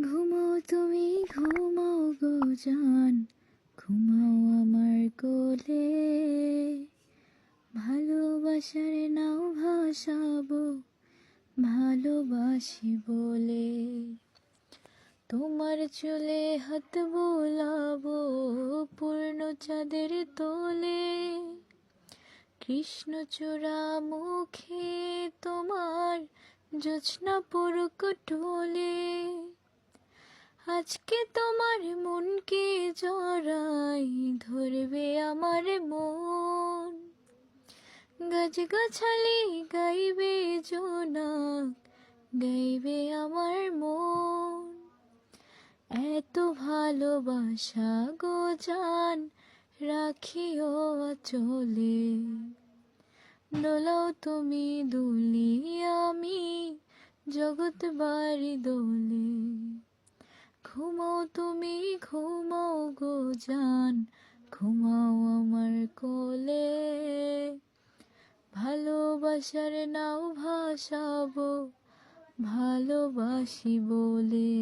ঘুমাও তুমি ঘুমাও গো জান, ঘুমাও আমার কোলে। ভালোবাসার নাও ভাসাবো, ভালোবাসি বলে। তোমার চুলে হাত বোলাবো, পূর্ণ চাঁদের তোলে। কৃষ্ণচূড়া মুখে তোমার জোছনা পড়ুক টোলে। আজকে তোমার মনকে জড়াই, ধরবে আমার মন। গাছগাছালি গাইবে জোনাক, গাইবে আমার মন। এত ভালোবাসা গো জান, রাখিও আঁচলে। দোলাও তুমি দুলি, আমি জগৎ বাড়ি দোলে। ঘুমাও তুমি ঘুমাও গো জান, ঘুমাও আমার কোলে। ভালোবাসার নাও ভাসাবো, ভালোবাসি বলে।